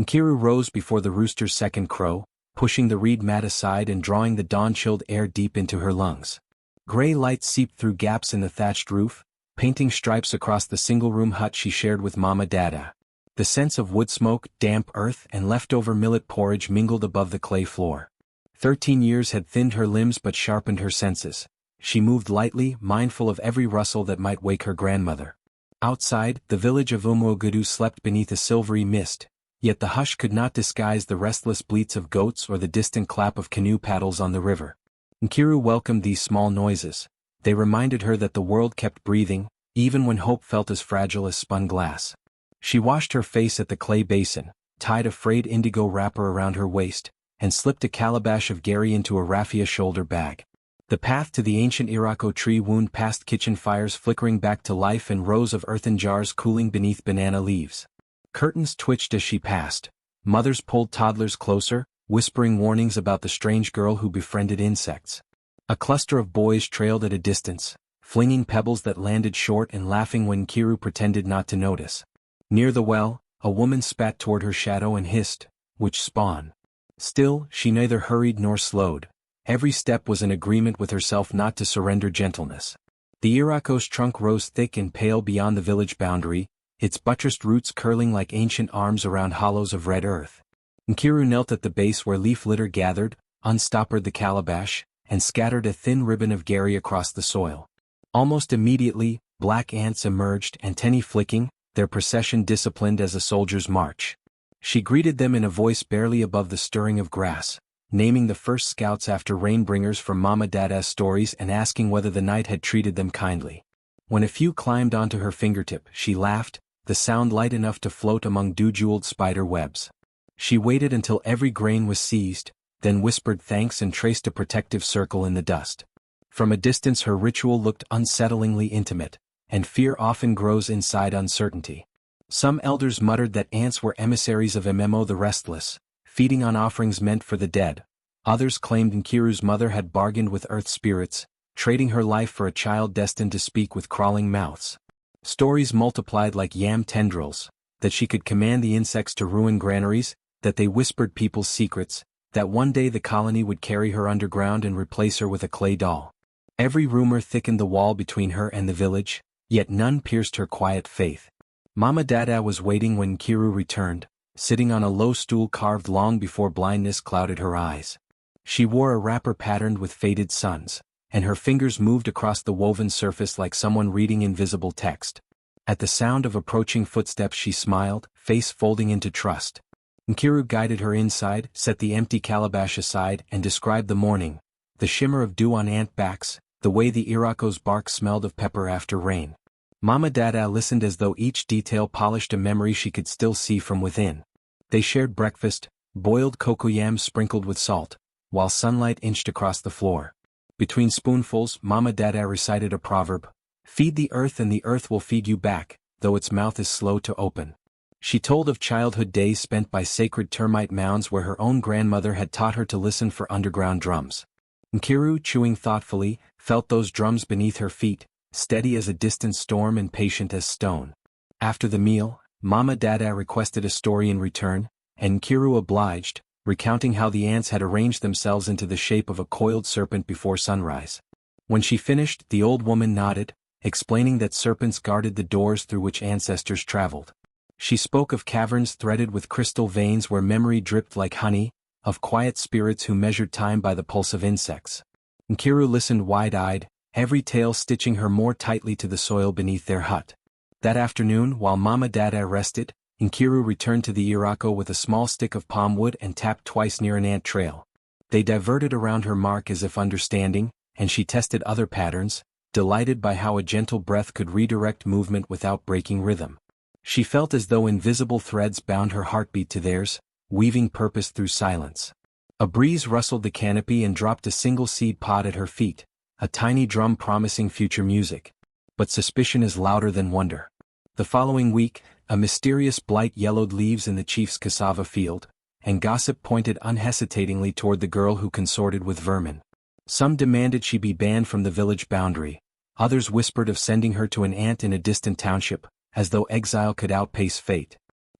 Nkiru rose before the rooster's second crow, pushing the reed mat aside and drawing the dawn-chilled air deep into her lungs. Gray light seeped through gaps in the thatched roof, painting stripes across the single-room hut she shared with Mama Dada. The scents of wood smoke, damp earth, and leftover millet porridge mingled above the clay floor. 13 years had thinned her limbs but sharpened her senses. She moved lightly, mindful of every rustle that might wake her grandmother. Outside, the village of Umuogudu slept beneath a silvery mist, yet the hush could not disguise the restless bleats of goats or the distant clap of canoe paddles on the river. Nkiru welcomed these small noises. They reminded her that the world kept breathing, even when hope felt as fragile as spun glass. She washed her face at the clay basin, tied a frayed indigo wrapper around her waist, and slipped a calabash of gari into a raffia shoulder bag. The path to the ancient Irako tree wound past kitchen fires flickering back to life and rows of earthen jars cooling beneath banana leaves. Curtains twitched as she passed. Mothers pulled toddlers closer, whispering warnings about the strange girl who befriended insects. A cluster of boys trailed at a distance, flinging pebbles that landed short and laughing when Nkiru pretended not to notice. Near the well, a woman spat toward her shadow and hissed, "Which spawn?" Still, she neither hurried nor slowed. Every step was an agreement with herself not to surrender gentleness. The Irako's trunk rose thick and pale beyond the village boundary, its buttressed roots curling like ancient arms around hollows of red earth. Nkiru knelt at the base where leaf litter gathered, unstoppered the calabash, and scattered a thin ribbon of gari across the soil. Almost immediately, black ants emerged, antennae flicking, their procession disciplined as a soldier's march. She greeted them in a voice barely above the stirring of grass, naming the first scouts after rainbringers from Mama Dada's stories and asking whether the night had treated them kindly. When a few climbed onto her fingertip, she laughed, the sound light enough to float among dew-jeweled spider webs. She waited until every grain was seized, then whispered thanks and traced a protective circle in the dust. From a distance her ritual looked unsettlingly intimate, and fear often grows inside uncertainty. Some elders muttered that ants were emissaries of Ememo the Restless, feeding on offerings meant for the dead. Others claimed Nkiru's mother had bargained with earth spirits, trading her life for a child destined to speak with crawling mouths. Stories multiplied like yam tendrils, that she could command the insects to ruin granaries, that they whispered people's secrets, that one day the colony would carry her underground and replace her with a clay doll. Every rumor thickened the wall between her and the village, yet none pierced her quiet faith. Mama Dada was waiting when Nkiru returned, sitting on a low stool carved long before blindness clouded her eyes. She wore a wrapper patterned with faded suns, and her fingers moved across the woven surface like someone reading invisible text. At the sound of approaching footsteps she smiled, face folding into trust. Nkiru guided her inside, set the empty calabash aside, and described the morning, the shimmer of dew on ant backs, the way the Irako's bark smelled of pepper after rain. Mama Dada listened as though each detail polished a memory she could still see from within. They shared breakfast, boiled cocoyams sprinkled with salt, while sunlight inched across the floor. Between spoonfuls, Mama Dada recited a proverb, "Feed the earth and the earth will feed you back, though its mouth is slow to open." She told of childhood days spent by sacred termite mounds where her own grandmother had taught her to listen for underground drums. Nkiru, chewing thoughtfully, felt those drums beneath her feet, steady as a distant storm and patient as stone. After the meal, Mama Dada requested a story in return, and Nkiru obliged, recounting how the ants had arranged themselves into the shape of a coiled serpent before sunrise. When she finished, the old woman nodded, explaining that serpents guarded the doors through which ancestors traveled. She spoke of caverns threaded with crystal veins where memory dripped like honey, of quiet spirits who measured time by the pulse of insects. Nkiru listened wide-eyed, every tale stitching her more tightly to the soil beneath their hut. That afternoon, while Mama Dada rested, Nkiru returned to the Irako with a small stick of palm wood and tapped twice near an ant trail. They diverted around her mark as if understanding, and she tested other patterns, delighted by how a gentle breath could redirect movement without breaking rhythm. She felt as though invisible threads bound her heartbeat to theirs, weaving purpose through silence. A breeze rustled the canopy and dropped a single seed pod at her feet, a tiny drum promising future music. But suspicion is louder than wonder. The following week, a mysterious blight yellowed leaves in the chief's cassava field, and gossip pointed unhesitatingly toward the girl who consorted with vermin. Some demanded she be banned from the village boundary, others whispered of sending her to an ant in a distant township, as though exile could outpace fate.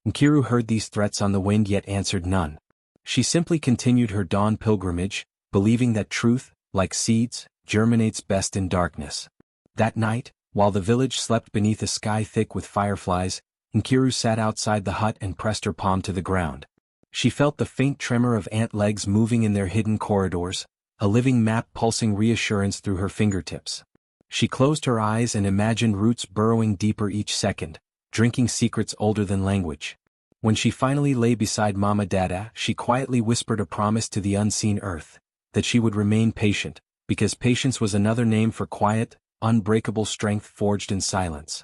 Nkiru heard these threats on the wind yet answered none. She simply continued her dawn pilgrimage, believing that truth, like seeds, germinates best in darkness. That night, while the village slept beneath a sky thick with fireflies, Nkiru sat outside the hut and pressed her palm to the ground. She felt the faint tremor of ant legs moving in their hidden corridors, a living map pulsing reassurance through her fingertips. She closed her eyes and imagined roots burrowing deeper each second, drinking secrets older than language. When she finally lay beside Mama Dada, she quietly whispered a promise to the unseen earth, that she would remain patient, because patience was another name for quiet, unbreakable strength forged in silence.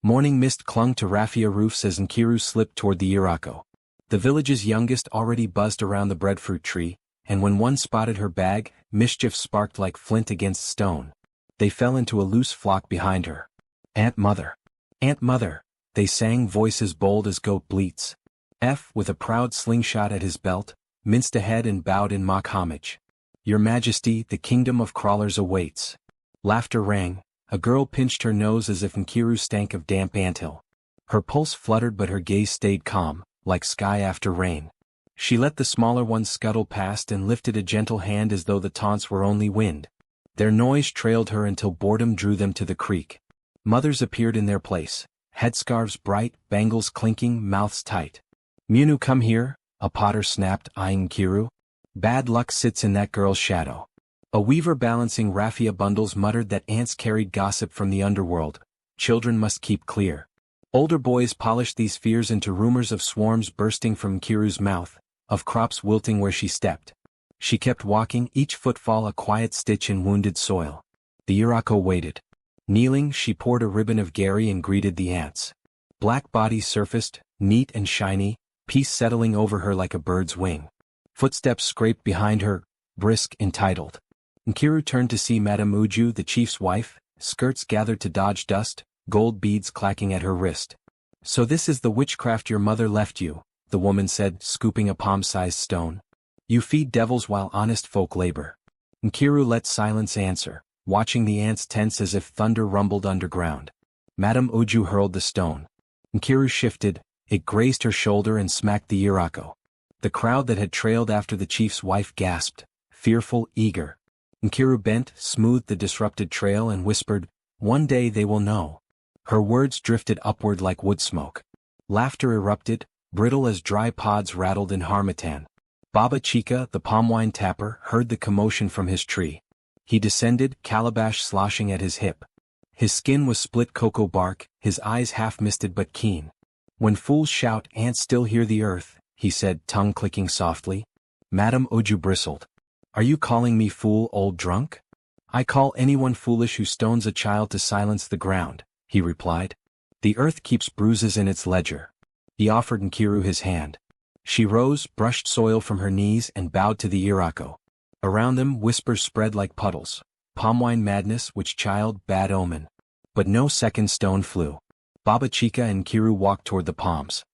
Morning mist clung to raffia roofs as Nkiru slipped toward the Irako. The village's youngest already buzzed around the breadfruit tree, and when one spotted her bag, mischief sparked like flint against stone. They fell into a loose flock behind her. "Aunt Mother! Aunt Mother!" they sang, voices bold as goat bleats. F, with a proud slingshot at his belt, minced ahead and bowed in mock homage. "Your Majesty, the kingdom of crawlers awaits." Laughter rang. A girl pinched her nose as if Nkiru stank of damp anthill. Her pulse fluttered but her gaze stayed calm, like sky after rain. She let the smaller ones scuttle past and lifted a gentle hand as though the taunts were only wind. Their noise trailed her until boredom drew them to the creek. Mothers appeared in their place, headscarves bright, bangles clinking, mouths tight. "Munu, come here," a potter snapped, eyeing Nkiru. "Bad luck sits in that girl's shadow." A weaver balancing raffia bundles muttered that ants carried gossip from the underworld. Children must keep clear. Older boys polished these fears into rumors of swarms bursting from Nkiru's mouth, of crops wilting where she stepped. She kept walking, each footfall a quiet stitch in wounded soil. The Irako waited. Kneeling, she poured a ribbon of gari and greeted the ants. Black bodies surfaced, neat and shiny, peace settling over her like a bird's wing. Footsteps scraped behind her, brisk, entitled. Nkiru turned to see Madame Uju, the chief's wife, skirts gathered to dodge dust, gold beads clacking at her wrist. "So this is the witchcraft your mother left you," the woman said, scooping a palm-sized stone. "You feed devils while honest folk labor." Nkiru let silence answer, watching the ants tense as if thunder rumbled underground. Madame Uju hurled the stone. Nkiru shifted, it grazed her shoulder and smacked the Irako. The crowd that had trailed after the chief's wife gasped, fearful, eager. Nkiru bent, smoothed the disrupted trail and whispered, "One day they will know." Her words drifted upward like wood smoke. Laughter erupted, brittle as dry pods rattled in harmattan. Baba Chica, the palm wine tapper, heard the commotion from his tree. He descended, calabash sloshing at his hip. His skin was split cocoa bark, his eyes half-misted but keen. "When fools shout, ants still hear the earth," he said, tongue clicking softly. Madame Uju bristled. "Are you calling me fool, old drunk?" "I call anyone foolish who stones a child to silence the ground," he replied. "The earth keeps bruises in its ledger." He offered Nkiru his hand. She rose, brushed soil from her knees and bowed to the Irako. Around them whispers spread like puddles. Palm wine madness, witch child, bad omen. But no second stone flew. Baba Chica and Nkiru walked toward the palms.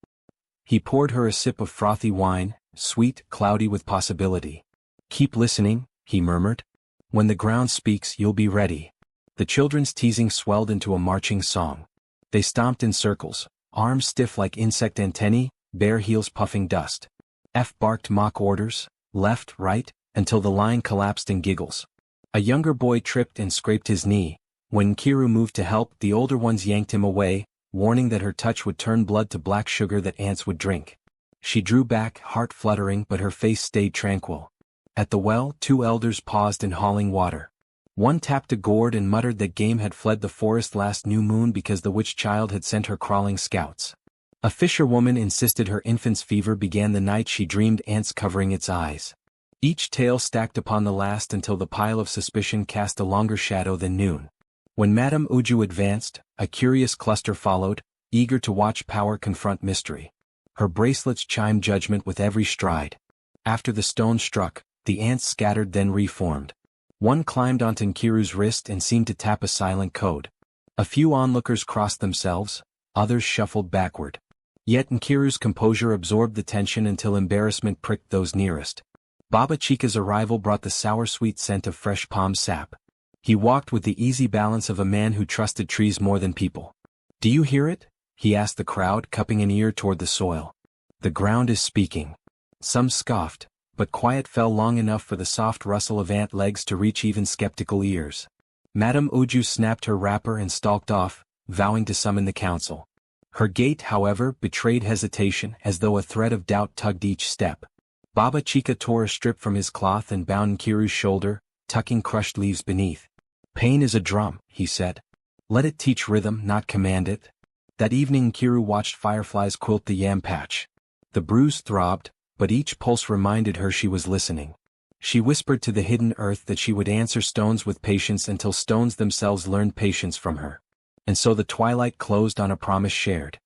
He poured her a sip of frothy wine, sweet, cloudy with possibility. "Keep listening," he murmured. "When the ground speaks, you'll be ready." The children's teasing swelled into a marching song. They stomped in circles, arms stiff like insect antennae, bare heels puffing dust. F barked mock orders, left, right, until the line collapsed in giggles. A younger boy tripped and scraped his knee. When Nkiru moved to help, the older ones yanked him away, warning that her touch would turn blood to black sugar that ants would drink. She drew back, heart fluttering, but her face stayed tranquil. At the well, two elders paused in hauling water. One tapped a gourd and muttered that game had fled the forest last new moon because the witch child had sent her crawling scouts. A fisherwoman insisted her infant's fever began the night she dreamed ants covering its eyes. Each tale stacked upon the last until the pile of suspicion cast a longer shadow than noon. When Madame Uju advanced, a curious cluster followed, eager to watch power confront mystery. Her bracelets chimed judgment with every stride. After the stone struck, the ants scattered then reformed. One climbed onto Nkiru's wrist and seemed to tap a silent code. A few onlookers crossed themselves, others shuffled backward. Yet Nkiru's composure absorbed the tension until embarrassment pricked those nearest. Baba Chica's arrival brought the sour-sweet scent of fresh palm sap. He walked with the easy balance of a man who trusted trees more than people. "Do you hear it?" he asked the crowd, cupping an ear toward the soil. The ground is speaking. Some scoffed, but quiet fell long enough for the soft rustle of ant legs to reach even skeptical ears. Madame Uju snapped her wrapper and stalked off, vowing to summon the council. Her gait, however, betrayed hesitation, as though a thread of doubt tugged each step. Baba Chica tore a strip from his cloth and bound Nkiru's shoulder, tucking crushed leaves beneath. Pain is a drum, he said. Let it teach rhythm, not command it. That evening Nkiru watched fireflies quilt the yam patch. The bruise throbbed, but each pulse reminded her she was listening. She whispered to the hidden earth that she would answer stones with patience until stones themselves learned patience from her. And so the twilight closed on a promise shared.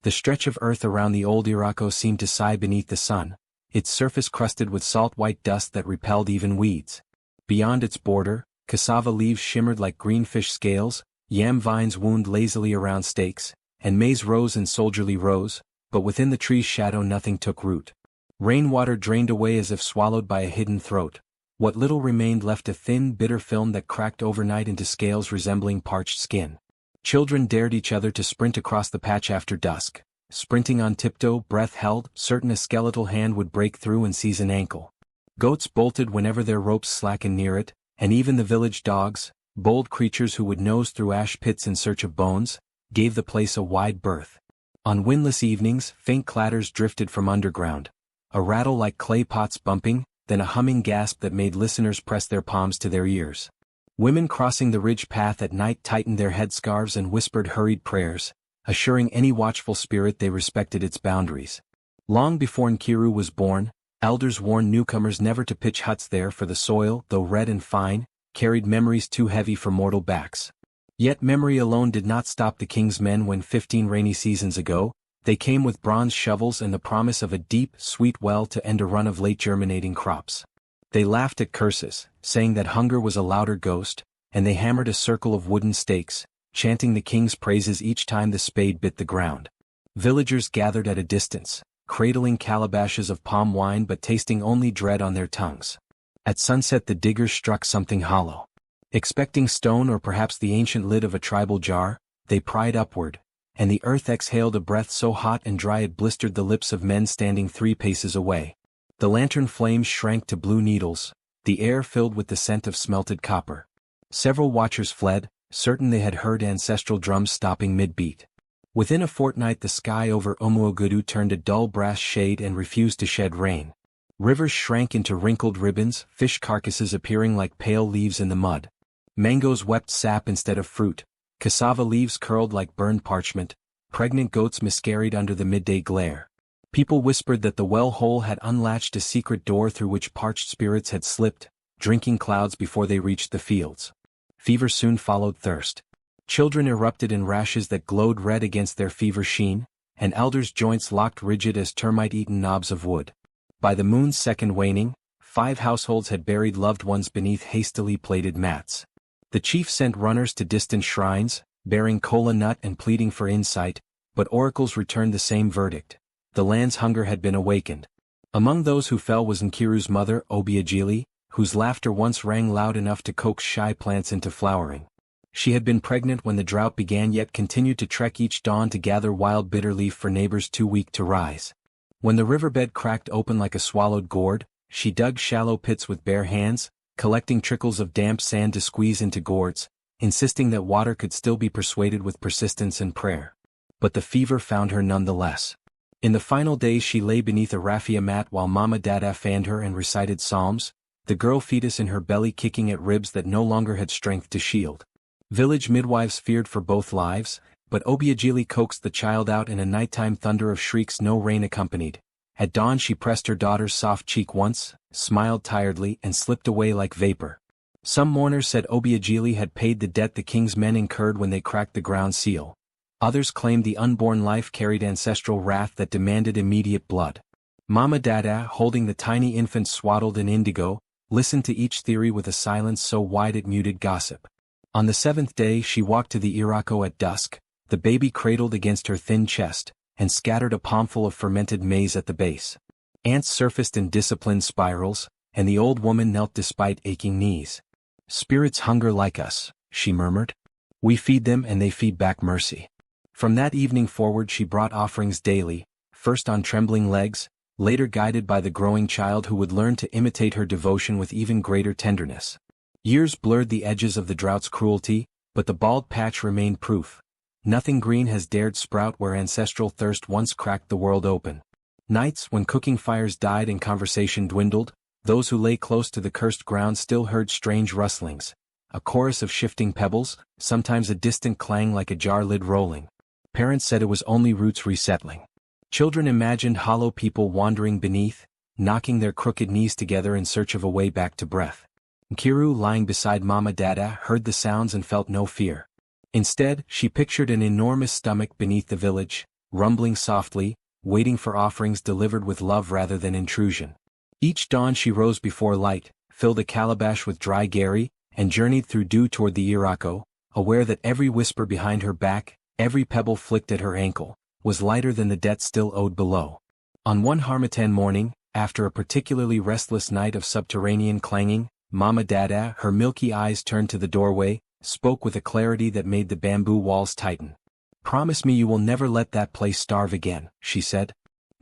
The stretch of earth around the old Irako seemed to sigh beneath the sun, its surface crusted with salt-white dust that repelled even weeds. Beyond its border, cassava leaves shimmered like greenfish scales, yam vines wound lazily around stakes, and maize rose in soldierly rows, but within the tree's shadow nothing took root. Rainwater drained away as if swallowed by a hidden throat. What little remained left a thin, bitter film that cracked overnight into scales resembling parched skin. Children dared each other to sprint across the patch after dusk. Sprinting on tiptoe, breath held, certain a skeletal hand would break through and seize an ankle. Goats bolted whenever their ropes slackened near it, and even the village dogs, bold creatures who would nose through ash pits in search of bones, gave the place a wide berth. On windless evenings, faint clatters drifted from underground. A rattle like clay pots bumping, then a humming gasp that made listeners press their palms to their ears. Women crossing the ridge path at night tightened their headscarves and whispered hurried prayers, assuring any watchful spirit they respected its boundaries. Long before Nkiru was born, elders warned newcomers never to pitch huts there, for the soil, though red and fine, carried memories too heavy for mortal backs. Yet memory alone did not stop the king's men when 15 rainy seasons ago, they came with bronze shovels and the promise of a deep, sweet well to end a run of late-germinating crops. They laughed at curses, saying that hunger was a louder ghost, and they hammered a circle of wooden stakes, chanting the king's praises each time the spade bit the ground. Villagers gathered at a distance, cradling calabashes of palm wine but tasting only dread on their tongues. At sunset the diggers struck something hollow. Expecting stone or perhaps the ancient lid of a tribal jar, they pried upward, and the earth exhaled a breath so hot and dry it blistered the lips of men standing 3 paces away. The lantern flames shrank to blue needles, the air filled with the scent of smelted copper. Several watchers fled, certain they had heard ancestral drums stopping mid-beat. Within a fortnight the sky over Omuogudu turned a dull brass shade and refused to shed rain. Rivers shrank into wrinkled ribbons, fish carcasses appearing like pale leaves in the mud. Mangoes wept sap instead of fruit. Cassava leaves curled like burned parchment, pregnant goats miscarried under the midday glare. People whispered that the well hole had unlatched a secret door through which parched spirits had slipped, drinking clouds before they reached the fields. Fever soon followed thirst. Children erupted in rashes that glowed red against their fever sheen, and elders' joints locked rigid as termite-eaten knobs of wood. By the moon's second waning, 5 households had buried loved ones beneath hastily plaited mats. The chief sent runners to distant shrines, bearing kola nut and pleading for insight, but oracles returned the same verdict. The land's hunger had been awakened. Among those who fell was Nkiru's mother, Obiageli, whose laughter once rang loud enough to coax shy plants into flowering. She had been pregnant when the drought began yet continued to trek each dawn to gather wild bitter leaf for neighbors too weak to rise. When the riverbed cracked open like a swallowed gourd, she dug shallow pits with bare hands, collecting trickles of damp sand to squeeze into gourds, insisting that water could still be persuaded with persistence and prayer. But the fever found her nonetheless. In the final days she lay beneath a raffia mat while Mama Dada fanned her and recited psalms, the girl fetus in her belly kicking at ribs that no longer had strength to shield. Village midwives feared for both lives, but Obiageli coaxed the child out in a nighttime thunder of shrieks no rain accompanied. At dawn she pressed her daughter's soft cheek once, smiled tiredly and slipped away like vapor. Some mourners said Obiageli had paid the debt the king's men incurred when they cracked the ground seal. Others claimed the unborn life carried ancestral wrath that demanded immediate blood. Mama Dada, holding the tiny infant swaddled in indigo, listened to each theory with a silence so wide it muted gossip. On the 7th day she walked to the Irako at dusk, the baby cradled against her thin chest, and scattered a palmful of fermented maize at the base. Ants surfaced in disciplined spirals, and the old woman knelt despite aching knees. "Spirits hunger like us," she murmured. "We feed them and they feed back mercy. From that evening forward she brought offerings daily, first on trembling legs, later guided by the growing child who would learn to imitate her devotion with even greater tenderness. Years blurred the edges of the drought's cruelty, but the bald patch remained proof. Nothing green has dared sprout where ancestral thirst once cracked the world open. Nights, when cooking fires died and conversation dwindled, those who lay close to the cursed ground still heard strange rustlings, a chorus of shifting pebbles, sometimes a distant clang like a jar lid rolling. Parents said it was only roots resettling. Children imagined hollow people wandering beneath, knocking their crooked knees together in search of a way back to breath. Nkiru, lying beside Mama Dada, heard the sounds and felt no fear. Instead, she pictured an enormous stomach beneath the village, rumbling softly, waiting for offerings delivered with love rather than intrusion. Each dawn she rose before light, filled a calabash with dry gari, and journeyed through dew toward the Irako, aware that every whisper behind her back, every pebble flicked at her ankle, was lighter than the debt still owed below. On one Harmattan morning, after a particularly restless night of subterranean clanging, Mama Dada, her milky eyes turned to the doorway, spoke with a clarity that made the bamboo walls tighten. "Promise me you will never let that place starve again," she said.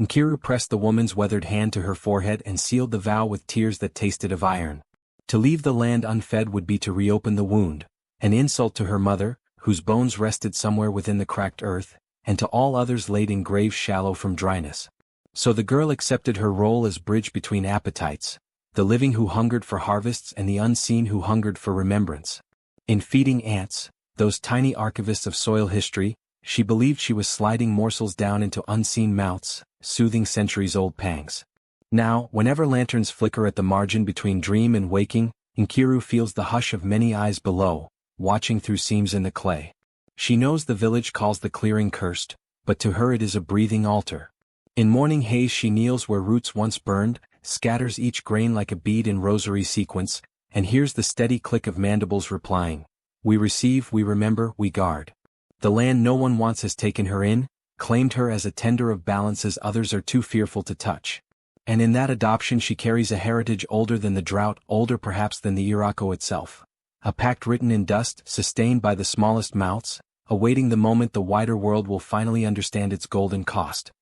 Nkiru pressed the woman's weathered hand to her forehead and sealed the vow with tears that tasted of iron. To leave the land unfed would be to reopen the wound, an insult to her mother, whose bones rested somewhere within the cracked earth, and to all others laid in graves shallow from dryness. So the girl accepted her role as bridge between appetites, the living who hungered for harvests and the unseen who hungered for remembrance. In feeding ants, those tiny archivists of soil history, she believed she was sliding morsels down into unseen mouths, soothing centuries-old pangs. Now, whenever lanterns flicker at the margin between dream and waking, Nkiru feels the hush of many eyes below, watching through seams in the clay. She knows the village calls the clearing cursed, but to her it is a breathing altar. In morning haze she kneels where roots once burned, scatters each grain like a bead in rosary sequence, and hears the steady click of mandibles replying, "We receive, we remember, we guard." The land no one wants has taken her in, claimed her as a tender of balances others are too fearful to touch. And in that adoption she carries a heritage older than the drought, older perhaps than the Irako itself. A pact written in dust, sustained by the smallest mouths, awaiting the moment the wider world will finally understand its golden cost.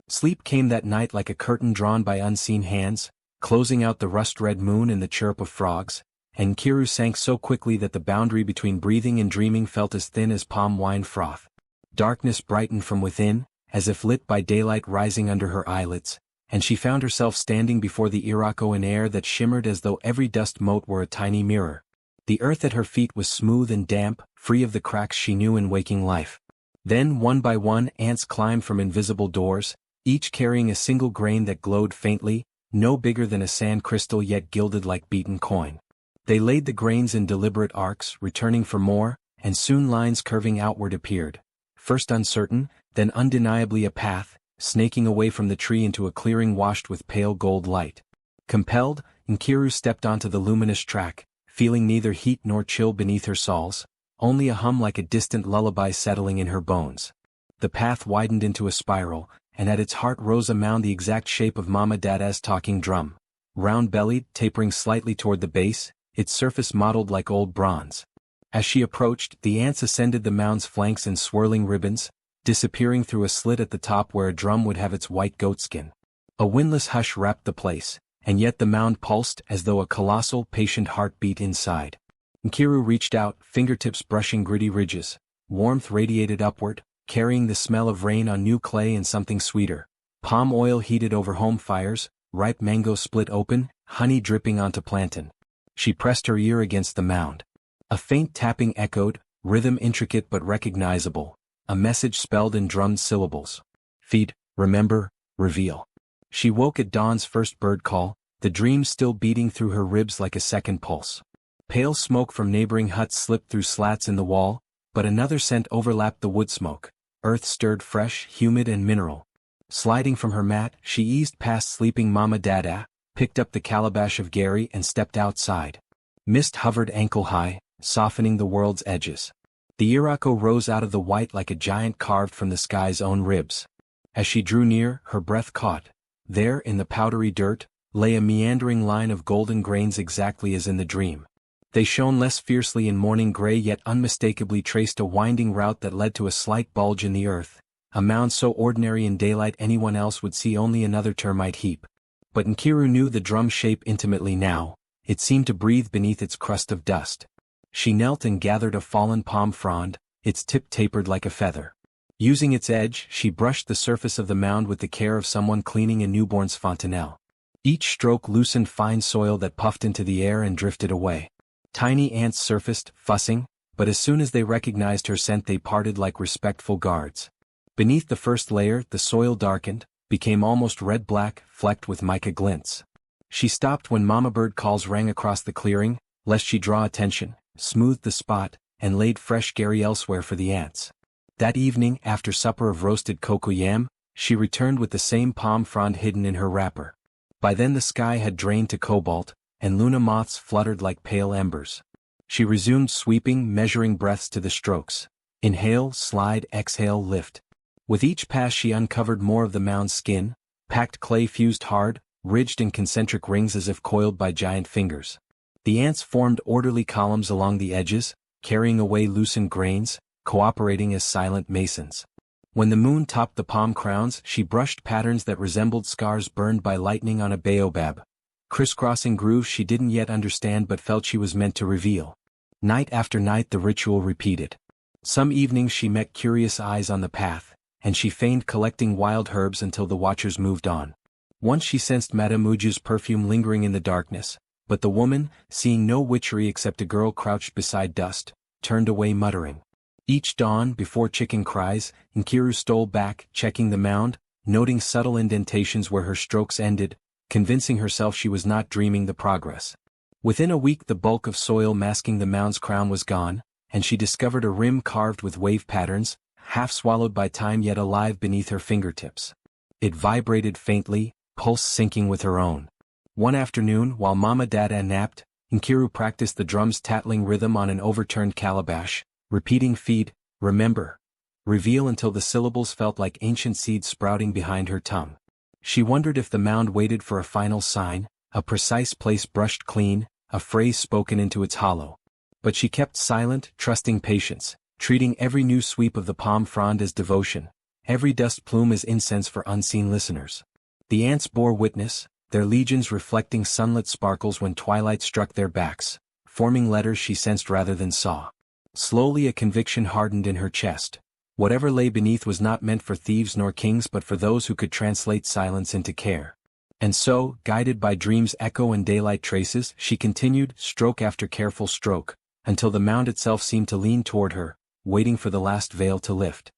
Sleep came that night like a curtain drawn by unseen hands, closing out the rust-red moon and the chirp of frogs, and Nkiru sank so quickly that the boundary between breathing and dreaming felt as thin as palm wine froth. Darkness brightened from within, as if lit by daylight rising under her eyelids, and she found herself standing before the Irako in air that shimmered as though every dust mote were a tiny mirror. The earth at her feet was smooth and damp, free of the cracks she knew in waking life. Then, one by one, ants climbed from invisible doors, each carrying a single grain that glowed faintly, no bigger than a sand crystal yet gilded like beaten coin. They laid the grains in deliberate arcs, returning for more, and soon lines curving outward appeared. First uncertain, then undeniably a path, snaking away from the tree into a clearing washed with pale gold light. Compelled, Nkiru stepped onto the luminous track, feeling neither heat nor chill beneath her soles, only a hum like a distant lullaby settling in her bones. The path widened into a spiral, and at its heart rose a mound the exact shape of Mama Dada's talking drum. Round-bellied, tapering slightly toward the base, its surface mottled like old bronze. As she approached, the ants ascended the mound's flanks in swirling ribbons, disappearing through a slit at the top where a drum would have its white goatskin. A windless hush wrapped the place, and yet the mound pulsed as though a colossal, patient heart beat inside. Nkiru reached out, fingertips brushing gritty ridges. Warmth radiated upward, carrying the smell of rain on new clay and something sweeter. Palm oil heated over home fires, ripe mango split open, honey dripping onto plantain. She pressed her ear against the mound. A faint tapping echoed, rhythm intricate but recognizable, a message spelled in drummed syllables. Feed, remember, reveal. She woke at dawn's first bird call, the dream still beating through her ribs like a second pulse. Pale smoke from neighboring huts slipped through slats in the wall, but another scent overlapped the wood smoke, earth stirred fresh, humid and mineral. Sliding from her mat, she eased past sleeping Mama Dada, picked up the calabash of gari and stepped outside. Mist hovered ankle-high, softening the world's edges. The Irako rose out of the white like a giant carved from the sky's own ribs. As she drew near, her breath caught. There, in the powdery dirt, lay a meandering line of golden grains exactly as in the dream. They shone less fiercely in morning gray yet unmistakably traced a winding route that led to a slight bulge in the earth, a mound so ordinary in daylight anyone else would see only another termite heap. But Nkiru knew the drum's shape intimately now, it seemed to breathe beneath its crust of dust. She knelt and gathered a fallen palm frond, its tip tapered like a feather. Using its edge, she brushed the surface of the mound with the care of someone cleaning a newborn's fontanelle. Each stroke loosened fine soil that puffed into the air and drifted away. Tiny ants surfaced, fussing, but as soon as they recognized her scent they parted like respectful guards. Beneath the first layer, the soil darkened, became almost red-black, flecked with mica glints. She stopped when Mama Bird calls rang across the clearing, lest she draw attention, smoothed the spot, and laid fresh Gary elsewhere for the ants. That evening, after supper of roasted cocoyam, she returned with the same palm frond hidden in her wrapper. By then the sky had drained to cobalt, and Luna moths fluttered like pale embers. She resumed sweeping, measuring breaths to the strokes. Inhale, slide, exhale, lift. With each pass she uncovered more of the mound's skin, packed clay fused hard, ridged in concentric rings as if coiled by giant fingers. The ants formed orderly columns along the edges, carrying away loosened grains, cooperating as silent masons. When the moon topped the palm crowns, she brushed patterns that resembled scars burned by lightning on a baobab, crisscrossing grooves she didn't yet understand but felt she was meant to reveal. Night after night the ritual repeated. Some evenings she met curious eyes on the path, and she feigned collecting wild herbs until the watchers moved on. Once she sensed Madame Uju's perfume lingering in the darkness, but the woman, seeing no witchery except a girl crouched beside dust, turned away muttering. Each dawn, before chicken cries, Nkiru stole back, checking the mound, noting subtle indentations where her strokes ended, convincing herself she was not dreaming the progress. Within a week the bulk of soil masking the mound's crown was gone, and she discovered a rim carved with wave patterns, half swallowed by time yet alive beneath her fingertips. It vibrated faintly, pulse syncing with her own. One afternoon, while Mama Dada napped, Nkiru practiced the drum's tattling rhythm on an overturned calabash, repeating feed, remember, reveal until the syllables felt like ancient seeds sprouting behind her tongue. She wondered if the mound waited for a final sign, a precise place brushed clean, a phrase spoken into its hollow. But she kept silent, trusting patience, treating every new sweep of the palm frond as devotion, every dust plume as incense for unseen listeners. The ants bore witness, their legions reflecting sunlit sparkles when twilight struck their backs, forming letters she sensed rather than saw. Slowly a conviction hardened in her chest. Whatever lay beneath was not meant for thieves nor kings but for those who could translate silence into care. And so, guided by dream's echo and daylight traces, she continued, stroke after careful stroke, until the mound itself seemed to lean toward her, waiting for the last veil to lift.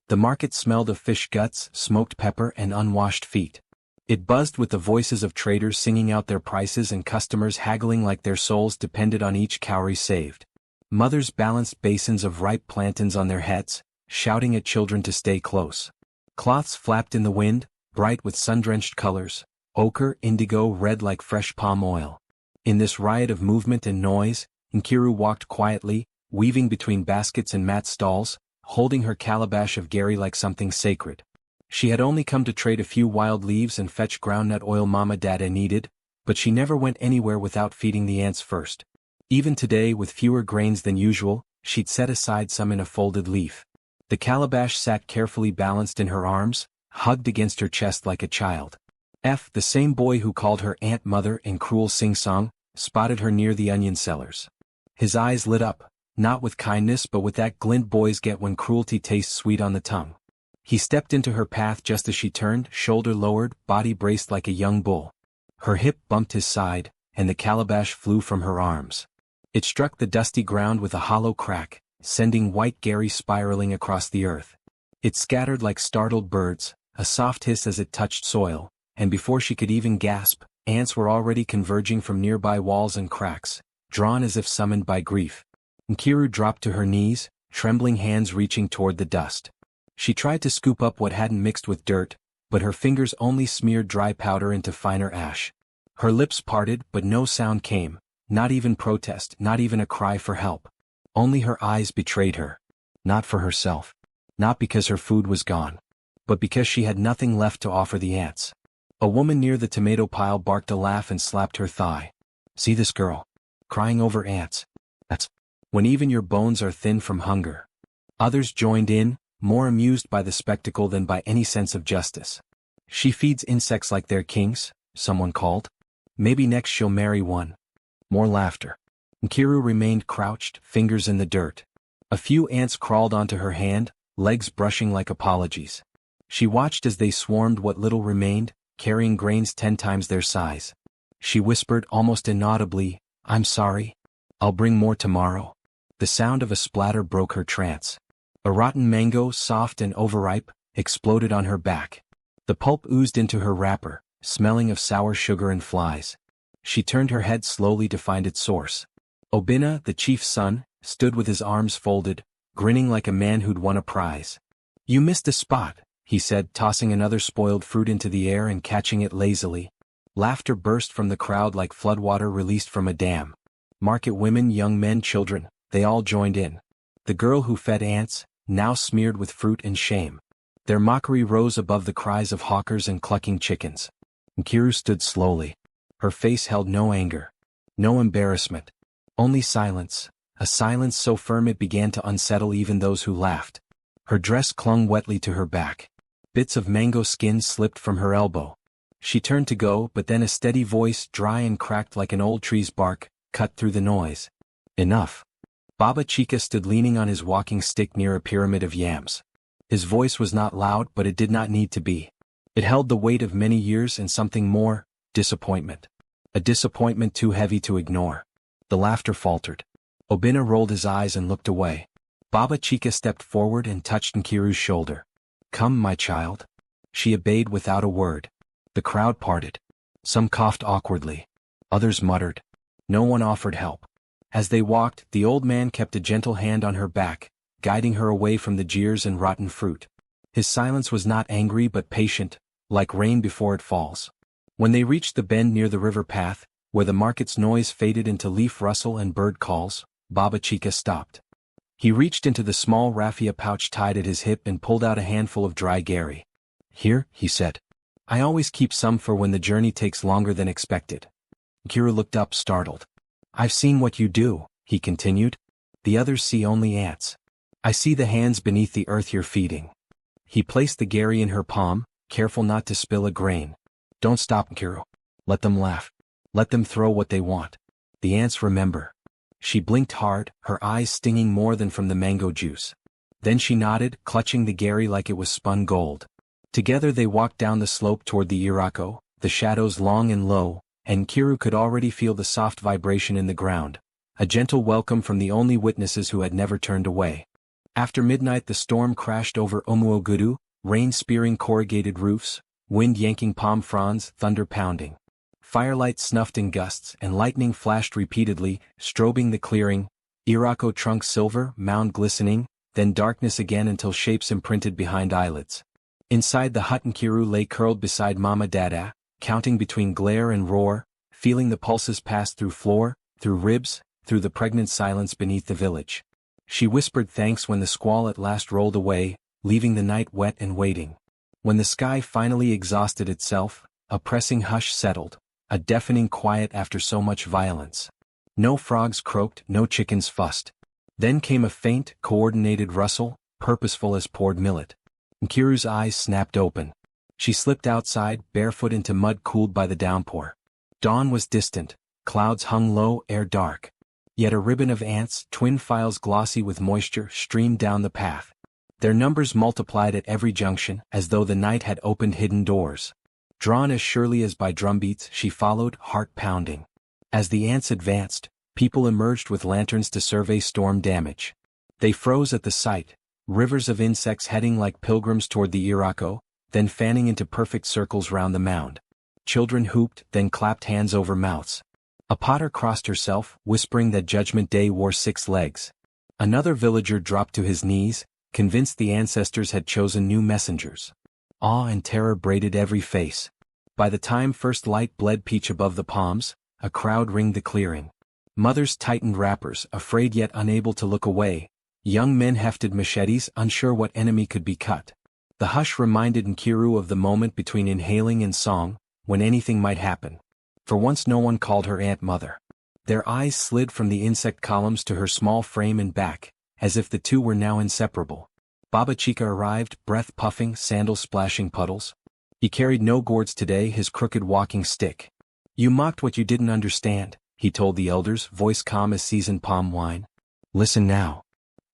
The market smelled of fish guts, smoked pepper, and unwashed feet. It buzzed with the voices of traders singing out their prices and customers haggling like their souls depended on each cowrie saved. Mothers balanced basins of ripe plantains on their heads, shouting at children to stay close. Cloths flapped in the wind, bright with sun-drenched colors, ochre, indigo, red like fresh palm oil. In this riot of movement and noise, Nkiru walked quietly, weaving between baskets and mat stalls, holding her calabash of Gary like something sacred. She had only come to trade a few wild leaves and fetch groundnut oil Mama Dada needed, but she never went anywhere without feeding the ants first. Even today, with fewer grains than usual, she'd set aside some in a folded leaf. The calabash sat carefully balanced in her arms, hugged against her chest like a child. The same boy who called her Aunt Mother in cruel sing-song, spotted her near the onion sellers. His eyes lit up, not with kindness but with that glint boys get when cruelty tastes sweet on the tongue. He stepped into her path just as she turned, shoulder lowered, body braced like a young bull. Her hip bumped his side, and the calabash flew from her arms. It struck the dusty ground with a hollow crack, sending white Gary spiraling across the earth. It scattered like startled birds, a soft hiss as it touched soil, and before she could even gasp, ants were already converging from nearby walls and cracks, drawn as if summoned by grief. Nkiru dropped to her knees, trembling hands reaching toward the dust. She tried to scoop up what hadn't mixed with dirt, but her fingers only smeared dry powder into finer ash. Her lips parted but no sound came, not even protest, not even a cry for help. Only her eyes betrayed her. Not for herself. Not because her food was gone. But because she had nothing left to offer the ants. A woman near the tomato pile barked a laugh and slapped her thigh. "See this girl? crying over ants. That's when even your bones are thin from hunger. Others joined in, more amused by the spectacle than by any sense of justice. She feeds insects like they're kings, someone called. Maybe next she'll marry one. More laughter. Nkiru remained crouched, fingers in the dirt. A few ants crawled onto her hand, legs brushing like apologies. She watched as they swarmed what little remained, carrying grains 10 times their size. She whispered almost inaudibly, "I'm sorry. I'll bring more tomorrow." The sound of a splatter broke her trance. A rotten mango, soft and overripe, exploded on her back. The pulp oozed into her wrapper, smelling of sour sugar and flies. She turned her head slowly to find its source. Obinna, the chief's son, stood with his arms folded, grinning like a man who'd won a prize. "You missed a spot," he said, tossing another spoiled fruit into the air and catching it lazily. Laughter burst from the crowd like floodwater released from a dam. Market women, young men, children, they all joined in. The girl who fed ants, now smeared with fruit and shame. Their mockery rose above the cries of hawkers and clucking chickens. Nkiru stood slowly. Her face held no anger, no embarrassment, only silence, a silence so firm it began to unsettle even those who laughed. Her dress clung wetly to her back. Bits of mango skin slipped from her elbow. She turned to go, but then a steady voice, dry and cracked like an old tree's bark, cut through the noise. "Enough." Baba Chica stood leaning on his walking stick near a pyramid of yams. His voice was not loud, but it did not need to be. It held the weight of many years and something more, disappointment. A disappointment too heavy to ignore. The laughter faltered. Obinna rolled his eyes and looked away. Baba Chica stepped forward and touched Nkiru's shoulder. "Come, my child." She obeyed without a word. The crowd parted. Some coughed awkwardly. Others muttered. No one offered help. As they walked, the old man kept a gentle hand on her back, guiding her away from the jeers and rotten fruit. His silence was not angry but patient, like rain before it falls. When they reached the bend near the river path, where the market's noise faded into leaf rustle and bird calls, Baba Chica stopped. He reached into the small raffia pouch tied at his hip and pulled out a handful of dry gari. "Here," he said. "I always keep some for when the journey takes longer than expected." Nkiru looked up, startled. "I've seen what you do," he continued. "The others see only ants. I see the hands beneath the earth you're feeding." He placed the gari in her palm, careful not to spill a grain. "Don't stop, Nkiru. Let them laugh. Let them throw what they want. The ants remember." She blinked hard, her eyes stinging more than from the mango juice. Then she nodded, clutching the gari like it was spun gold. Together they walked down the slope toward the Irako, the shadows long and low, and Nkiru could already feel the soft vibration in the ground, a gentle welcome from the only witnesses who had never turned away. After midnight the storm crashed over Omuogudu, rain spearing corrugated roofs, wind yanking palm fronds, thunder pounding. Firelight snuffed in gusts and lightning flashed repeatedly, strobing the clearing, Irako trunk silver, mound glistening, then darkness again until shapes imprinted behind eyelids. Inside the hut Nkiru lay curled beside Mama Dada, counting between glare and roar, feeling the pulses pass through floor, through ribs, through the pregnant silence beneath the village. She whispered thanks when the squall at last rolled away, leaving the night wet and waiting. When the sky finally exhausted itself, a pressing hush settled, a deafening quiet after so much violence. No frogs croaked, no chickens fussed. Then came a faint, coordinated rustle, purposeful as poured millet. Nkiru's eyes snapped open. She slipped outside, barefoot into mud cooled by the downpour. Dawn was distant, clouds hung low, air dark. Yet a ribbon of ants, twin files glossy with moisture, streamed down the path. Their numbers multiplied at every junction, as though the night had opened hidden doors. Drawn as surely as by drumbeats, she followed, heart pounding. As the ants advanced, people emerged with lanterns to survey storm damage. They froze at the sight, rivers of insects heading like pilgrims toward the Irako, then fanning into perfect circles round the mound. Children hooped, then clapped hands over mouths. A potter crossed herself, whispering that Judgment Day wore 6 legs. Another villager dropped to his knees, convinced the ancestors had chosen new messengers. Awe and terror braided every face. By the time first light bled peach above the palms, a crowd ringed the clearing. Mothers tightened wrappers, afraid yet unable to look away. Young men hefted machetes, unsure what enemy could be cut. The hush reminded Nkiru of the moment between inhaling and song, when anything might happen. For once no one called her Aunt Mother. Their eyes slid from the insect columns to her small frame and back, as if the two were now inseparable. Baba Chica arrived, breath puffing, sandals splashing puddles. He carried no gourds today, his crooked walking stick. You mocked what you didn't understand, he told the elders, voice calm as seasoned palm wine. Listen now.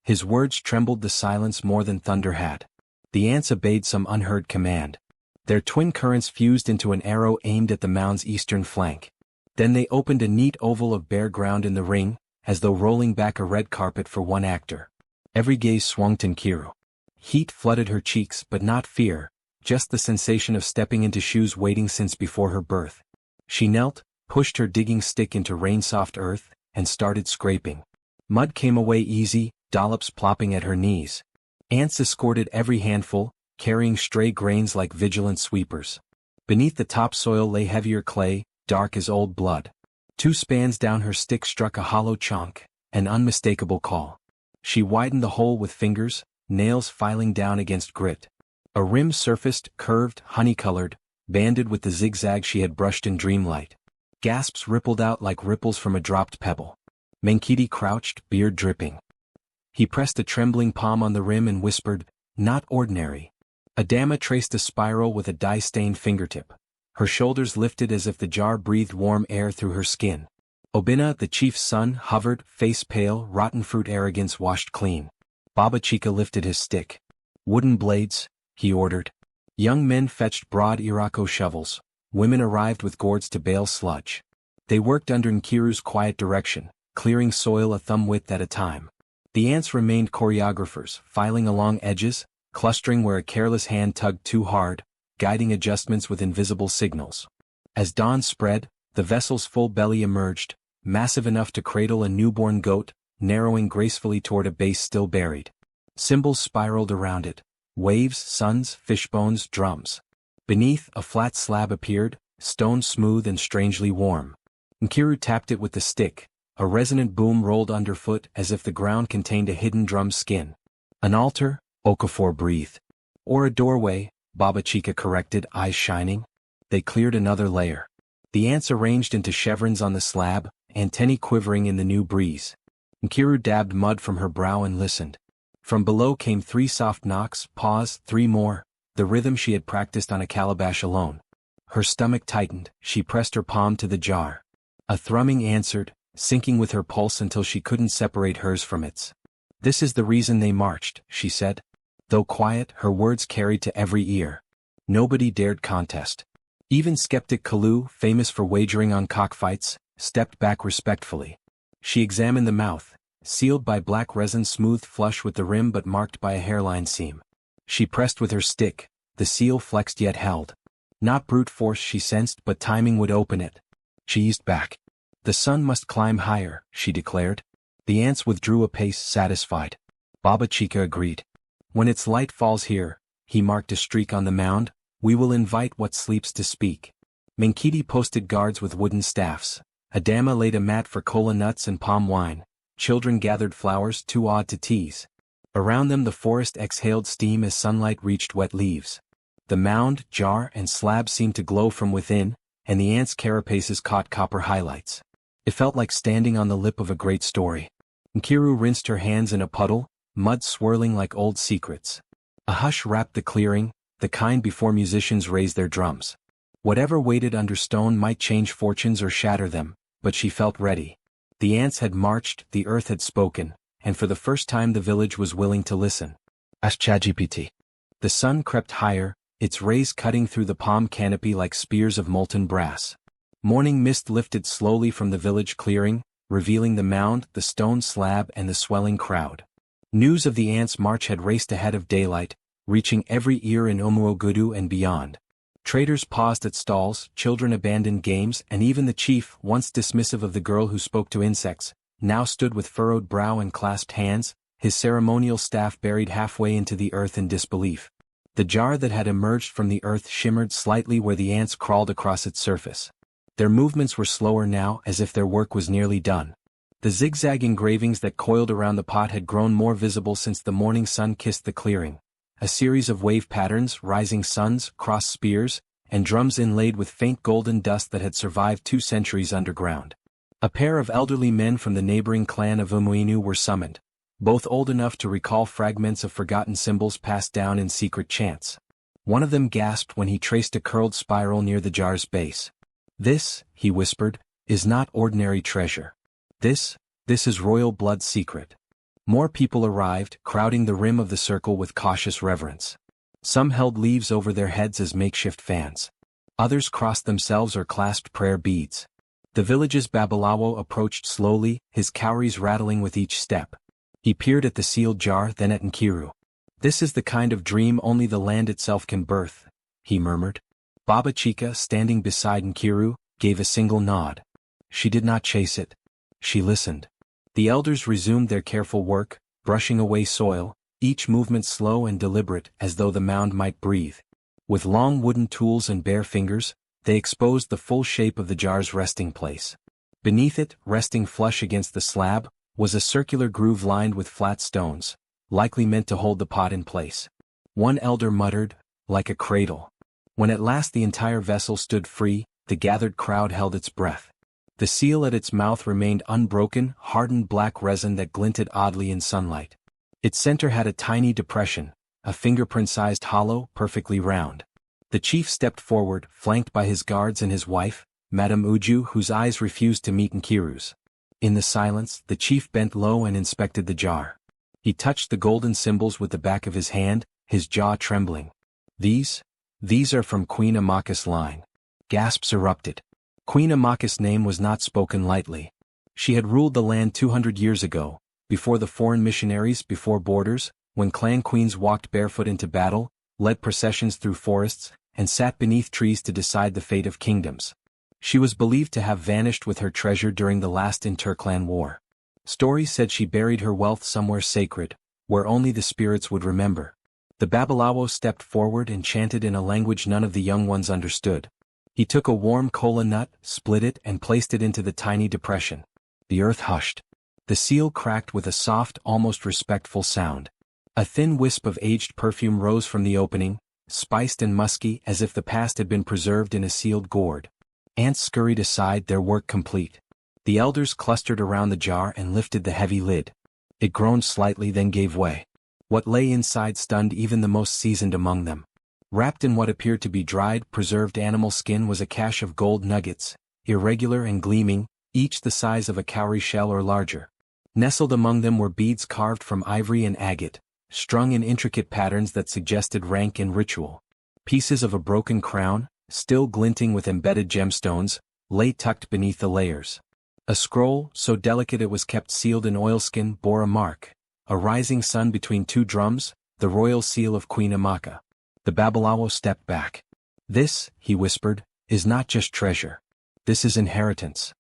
His words trembled the silence more than thunder had. The ants obeyed some unheard command. Their twin currents fused into an arrow aimed at the mound's eastern flank. Then they opened a neat oval of bare ground in the ring, as though rolling back a red carpet for one actor. Every gaze swung to Nkiru. Heat flooded her cheeks, but not fear, just the sensation of stepping into shoes waiting since before her birth. She knelt, pushed her digging stick into rain-soft earth, and started scraping. Mud came away easy, dollops plopping at her knees. Ants escorted every handful, carrying stray grains like vigilant sweepers. Beneath the topsoil lay heavier clay, dark as old blood. 2 spans down her stick struck a hollow chonk, an unmistakable call. She widened the hole with fingers, nails filing down against grit. A rim surfaced, curved, honey-colored, banded with the zigzag she had brushed in dreamlight. Gasps rippled out like ripples from a dropped pebble. Menkidi crouched, beard dripping. He pressed a trembling palm on the rim and whispered, "Not ordinary." Adama traced a spiral with a dye-stained fingertip. Her shoulders lifted as if the jar breathed warm air through her skin. Obinna, the chief's son, hovered, face pale, rotten fruit arrogance washed clean. Baba Chica lifted his stick. "Wooden blades," he ordered. Young men fetched broad Irako shovels. Women arrived with gourds to bale sludge. They worked under Nkiru's quiet direction, clearing soil a thumb width at a time. The ants remained choreographers, filing along edges, clustering where a careless hand tugged too hard, guiding adjustments with invisible signals. As dawn spread, the vessel's full belly emerged, massive enough to cradle a newborn goat, narrowing gracefully toward a base still buried. Symbols spiraled around it: waves, suns, fishbones, drums. Beneath, a flat slab appeared, stone smooth and strangely warm. Nkiru tapped it with the stick. A resonant boom rolled underfoot as if the ground contained a hidden drum skin. "An altar?" Okafor breathed. "Or a doorway," Baba Chica corrected, eyes shining. They cleared another layer. The ants arranged into chevrons on the slab, antennae quivering in the new breeze. Nkiru dabbed mud from her brow and listened. From below came 3 soft knocks, pause, 3 more, the rhythm she had practiced on a calabash alone. Her stomach tightened, she pressed her palm to the jar. A thrumming answered, sinking with her pulse until she couldn't separate hers from its. "This is the reason they marched," she said. Though quiet, her words carried to every ear. Nobody dared contest. Even skeptic Kalu, famous for wagering on cockfights, stepped back respectfully. She examined the mouth, sealed by black resin, smooth flush with the rim but marked by a hairline seam. She pressed with her stick, the seal flexed yet held. Not brute force she sensed, but timing would open it. She eased back. "The sun must climb higher," she declared. The ants withdrew a pace, satisfied. Baba Chica agreed. "When its light falls here," he marked a streak on the mound, "we will invite what sleeps to speak." Menkidi posted guards with wooden staffs. Adama laid a mat for kola nuts and palm wine. Children gathered flowers too odd to tease. Around them the forest exhaled steam as sunlight reached wet leaves. The mound, jar, and slab seemed to glow from within, and the ants' carapaces caught copper highlights. It felt like standing on the lip of a great story. Nkiru rinsed her hands in a puddle, mud swirling like old secrets. A hush wrapped the clearing, the kind before musicians raised their drums. Whatever waited under stone might change fortunes or shatter them, but she felt ready. The ants had marched, the earth had spoken, and for the first time the village was willing to listen. Ashchagpt. The sun crept higher, its rays cutting through the palm canopy like spears of molten brass. Morning mist lifted slowly from the village clearing, revealing the mound, the stone slab, and the swelling crowd. News of the ants' march had raced ahead of daylight, reaching every ear in Omuogudu and beyond. Traders paused at stalls, children abandoned games, and even the chief, once dismissive of the girl who spoke to insects, now stood with furrowed brow and clasped hands, his ceremonial staff buried halfway into the earth in disbelief. The jar that had emerged from the earth shimmered slightly where the ants crawled across its surface. Their movements were slower now, as if their work was nearly done. The zigzag engravings that coiled around the pot had grown more visible since the morning sun kissed the clearing. A series of wave patterns, rising suns, crossed spears, and drums inlaid with faint golden dust that had survived 2 centuries underground. A pair of elderly men from the neighboring clan of Umuinu were summoned, both old enough to recall fragments of forgotten symbols passed down in secret chants. One of them gasped when he traced a curled spiral near the jar's base. "This," he whispered, "is not ordinary treasure. This is royal blood secret." More people arrived, crowding the rim of the circle with cautious reverence. Some held leaves over their heads as makeshift fans. Others crossed themselves or clasped prayer beads. The village's Babalawo approached slowly, his cowries rattling with each step. He peered at the sealed jar, then at Nkiru. "This is the kind of dream only the land itself can birth," he murmured. Baba Chika, standing beside Nkiru, gave a single nod. She did not chase it. She listened. The elders resumed their careful work, brushing away soil, each movement slow and deliberate as though the mound might breathe. With long wooden tools and bare fingers, they exposed the full shape of the jar's resting place. Beneath it, resting flush against the slab, was a circular groove lined with flat stones, likely meant to hold the pot in place. One elder muttered, "Like a cradle." When at last the entire vessel stood free, the gathered crowd held its breath. The seal at its mouth remained unbroken, hardened black resin that glinted oddly in sunlight. Its center had a tiny depression, a fingerprint-sized hollow, perfectly round. The chief stepped forward, flanked by his guards and his wife, Madame Uju, whose eyes refused to meet Nkiru's. In the silence, the chief bent low and inspected the jar. He touched the golden symbols with the back of his hand, his jaw trembling. These are from Queen Amaka's line." Gasps erupted. Queen Amaka's name was not spoken lightly. She had ruled the land 200 years ago, before the foreign missionaries, before borders, when clan queens walked barefoot into battle, led processions through forests, and sat beneath trees to decide the fate of kingdoms. She was believed to have vanished with her treasure during the last interclan war. Stories said she buried her wealth somewhere sacred, where only the spirits would remember. The Babalawo stepped forward and chanted in a language none of the young ones understood. He took a warm kola nut, split it, and placed it into the tiny depression. The earth hushed. The seal cracked with a soft, almost respectful sound. A thin wisp of aged perfume rose from the opening, spiced and musky as if the past had been preserved in a sealed gourd. Ants scurried aside, their work complete. The elders clustered around the jar and lifted the heavy lid. It groaned slightly, then gave way. What lay inside stunned even the most seasoned among them. Wrapped in what appeared to be dried, preserved animal skin was a cache of gold nuggets, irregular and gleaming, each the size of a cowrie shell or larger. Nestled among them were beads carved from ivory and agate, strung in intricate patterns that suggested rank and ritual. Pieces of a broken crown, still glinting with embedded gemstones, lay tucked beneath the layers. A scroll, so delicate it was kept sealed in oilskin, bore a mark, a rising sun between two drums, the royal seal of Queen Amaka. The Babalawo stepped back. "This," he whispered, "is not just treasure. This is inheritance."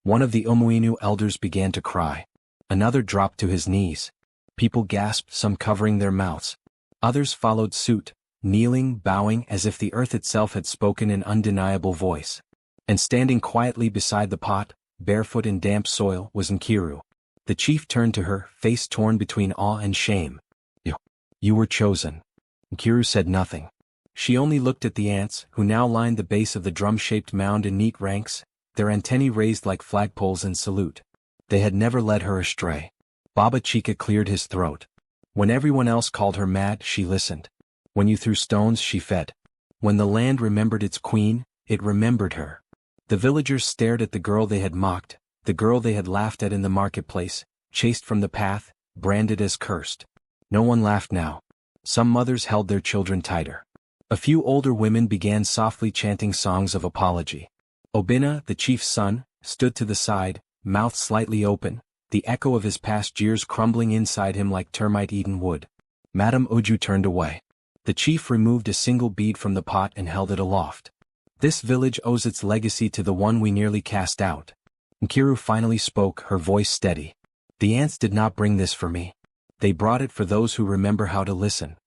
One of the Umuinu elders began to cry. Another dropped to his knees. People gasped, some covering their mouths. Others followed suit, kneeling, bowing as if the earth itself had spoken in undeniable voice. And standing quietly beside the pot, barefoot in damp soil, was Nkiru. The chief turned to her, face torn between awe and shame. You were chosen." Nkiru said nothing. She only looked at the ants, who now lined the base of the drum-shaped mound in neat ranks, their antennae raised like flagpoles in salute. They had never led her astray. Baba Chika cleared his throat. When everyone else called her mad, she listened. When you threw stones, she fed. When the land remembered its queen, it remembered her. The villagers stared at the girl they had mocked, the girl they had laughed at in the marketplace, chased from the path, branded as cursed. No one laughed now. Some mothers held their children tighter. A few older women began softly chanting songs of apology. Obinna, the chief's son, stood to the side, mouth slightly open, the echo of his past years crumbling inside him like termite-eaten wood. Madame Uju turned away. The chief removed a single bead from the pot and held it aloft. "This village owes its legacy to the one we nearly cast out." Nkiru finally spoke, her voice steady. "The ants did not bring this for me. They brought it for those who remember how to listen."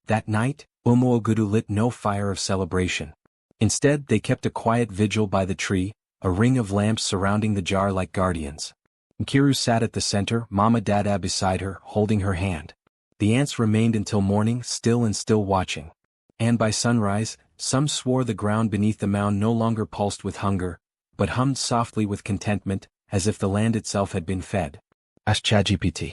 That night, Umuogudu lit no fire of celebration. Instead, they kept a quiet vigil by the tree, a ring of lamps surrounding the jar like guardians. Nkiru sat at the center, Mama Dada beside her, holding her hand. The ants remained until morning, still and still watching. And by sunrise, some swore the ground beneath the mound no longer pulsed with hunger, but hummed softly with contentment, as if the land itself had been fed. Asked ChatGPT.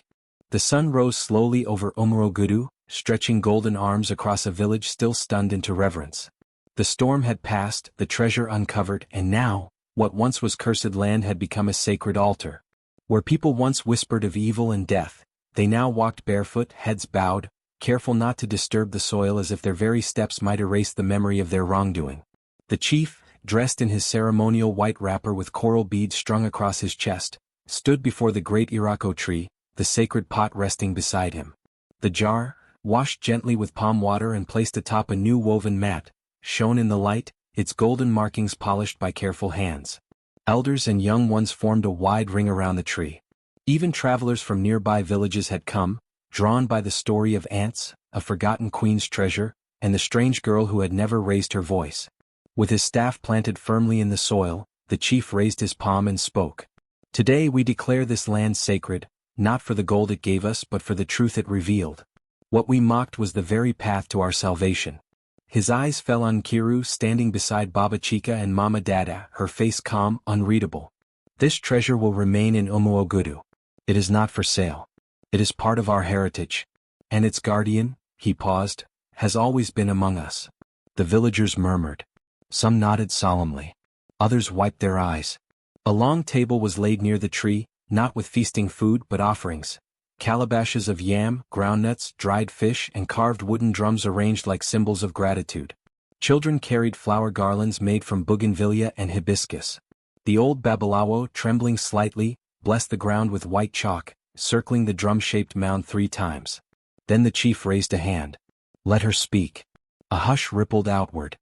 The sun rose slowly over Umuogudu, stretching golden arms across a village still stunned into reverence. The storm had passed, the treasure uncovered, and now, what once was cursed land had become a sacred altar. Where people once whispered of evil and death, they now walked barefoot, heads bowed, careful not to disturb the soil as if their very steps might erase the memory of their wrongdoing. The chief, dressed in his ceremonial white wrapper with coral beads strung across his chest, stood before the great Irako tree, the sacred pot resting beside him. The jar, washed gently with palm water and placed atop a new woven mat, shone in the light, its golden markings polished by careful hands. Elders and young ones formed a wide ring around the tree. Even travelers from nearby villages had come, drawn by the story of ants, a forgotten queen's treasure, and the strange girl who had never raised her voice. With his staff planted firmly in the soil, the chief raised his palm and spoke. Today we declare this land sacred, not for the gold it gave us but for the truth it revealed. What we mocked was the very path to our salvation. His eyes fell on Kiru standing beside Baba Chica and Mama Dada, her face calm, unreadable. This treasure will remain in Umuogudu. It is not for sale. It is part of our heritage. And its guardian, he paused, has always been among us. The villagers murmured. Some nodded solemnly. Others wiped their eyes. A long table was laid near the tree, not with feasting food but offerings. Calabashes of yam, groundnuts, dried fish, and carved wooden drums arranged like symbols of gratitude. Children carried flower garlands made from bougainvillea and hibiscus. The old Babalawo, trembling slightly, blessed the ground with white chalk, circling the drum-shaped mound 3 times. Then the chief raised a hand. Let her speak. A hush rippled outward.